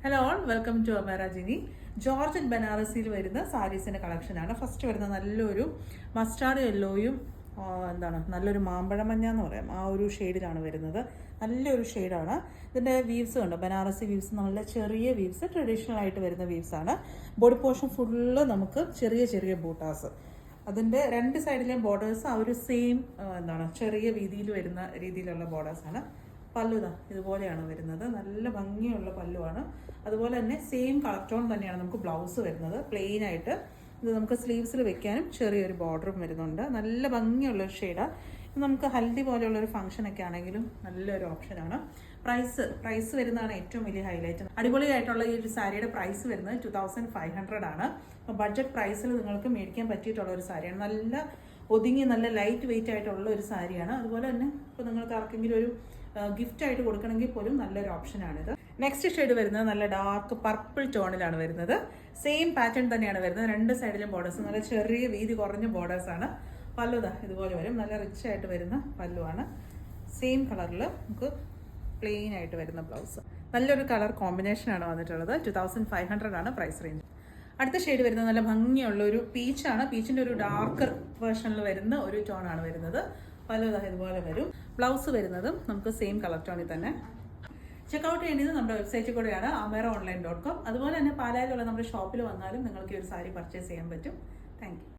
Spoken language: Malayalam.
ഹലോ ഓൾ, വെൽക്കം ടു അമേര ജിനി. ജോർജറ്റ് ബനാറസിയിൽ വരുന്ന സാരീസിൻ്റെ കളക്ഷനാണ്. ഫസ്റ്റ് വരുന്ന നല്ലൊരു മസ്റ്റാർഡ് യെല്ലോയും നല്ലൊരു മാമ്പഴ മഞ്ഞ എന്ന് പറയാം, ആ ഒരു ഷെയ്ഡിലാണ് വരുന്നത്. നല്ലൊരു ഷെയ്ഡാണ്. ഇതിൻ്റെ വീവ്സ് കണ്ടോ, ബനാറസി വീവ്സ്, നല്ല ചെറിയ വീവ്സ്, ട്രഡീഷണൽ ആയിട്ട് വരുന്ന വീവ്സാണ്. ബോഡി പോർഷൻ ഫുള്ള് നമുക്ക് ചെറിയ ചെറിയ ബൂട്ടാസ്. അതിൻ്റെ രണ്ട് സൈഡിലെയും ബോർഡേഴ്സ് ആ ഒരു സെയിം ചെറിയ വീതിയിൽ വരുന്ന രീതിയിലുള്ള ബോർഡേഴ്സാണ്. പല്ലുതാ ഇതുപോലെയാണ് വരുന്നത്. നല്ല ഭംഗിയുള്ള പല്ലുവാണ്. അതുപോലെ തന്നെ സെയിം കളർ ടോൺ തന്നെയാണ് നമുക്ക് ബ്ലൗസ് വരുന്നത്. പ്ലെയിൻ ആയിട്ട് ഇത് നമുക്ക് സ്ലീവ്സിൽ വെക്കാനും ചെറിയൊരു ബോർഡറും വരുന്നുണ്ട്. നല്ല ഭംഗിയുള്ളൊരു ഷെയ്ഡാണ്. ഇത് നമുക്ക് ഹൽദി പോലെയുള്ളൊരു ഫംഗ്ഷനൊക്കെ ആണെങ്കിലും നല്ലൊരു ഓപ്ഷനാണ്. പ്രൈസ് വരുന്നതാണ് ഏറ്റവും വലിയ ഹൈലൈറ്റ്. അടിപൊളിയായിട്ടുള്ള ഈ ഒരു സാരിയുടെ പ്രൈസ് വരുന്നത് 2500 ആണ്. അപ്പോൾ ബഡ്ജറ്റ് പ്രൈസിൽ നിങ്ങൾക്ക് മേടിക്കാൻ പറ്റിയിട്ടുള്ള ഒരു സാരിയാണ്. നല്ല ഒതുങ്ങി നല്ല ലൈറ്റ് വെയിറ്റ് ആയിട്ടുള്ള ഒരു സാരിയാണ്. അതുപോലെ തന്നെ ഇപ്പോൾ നിങ്ങൾക്ക് ആർക്കെങ്കിലും ഒരു ഗിഫ്റ്റ് ആയിട്ട് കൊടുക്കണമെങ്കിൽ പോലും നല്ലൊരു ഓപ്ഷനാണിത്. നെക്സ്റ്റ് ഷെയ്ഡ് വരുന്നത് നല്ല ഡാർക്ക് പർപ്പിൾ ടോണിലാണ് വരുന്നത്. സെയിം പാറ്റേൺ തന്നെയാണ് വരുന്നത്. രണ്ട് സൈഡിലും ബോർഡേഴ്സ് നല്ല ചെറിയ വീതി കുറഞ്ഞ ബോർഡേഴ്സാണ്. പല്ലുതാ ഇതുപോലെ വരും. നല്ല റിച്ച് ആയിട്ട് വരുന്ന പല്ലുവാണ്. സെയിം കളറിൽ നമുക്ക് പ്ലെയിൻ ആയിട്ട് വരുന്ന ബ്ലൗസ്. നല്ലൊരു കളർ കോമ്പിനേഷനാണ് വന്നിട്ടുള്ളത്. 2500 ആണ് പ്രൈസ് റേഞ്ച്. അടുത്ത ഷെയ്ഡ് വരുന്നത് നല്ല ഭംഗിയുള്ള ഒരു പീച്ചാണ്. പീച്ചിൻ്റെ ഒരു ഡാർക്കർ വേർഷനിൽ വരുന്ന ഒരു ടോണാണ് വരുന്നത്. പല്ലുതാ ഇതുപോലെ വരും. ബ്ലൗസ് വരുന്നതും നമുക്ക് സെയിം കളർ ടോണിൽ തന്നെ. ചെക്കൗട്ട് ചെയ്യേണ്ടത് നമ്മുടെ വെബ്സൈറ്റിൽ കൂടെയാണ്, ameraonline.com. അതുപോലെ തന്നെ പാലായിലുള്ള നമ്മുടെ ഷോപ്പിൽ വന്നാലും നിങ്ങൾക്ക് ഈ ഒരു സാരി പർച്ചേസ് ചെയ്യാൻ പറ്റും. Thank you.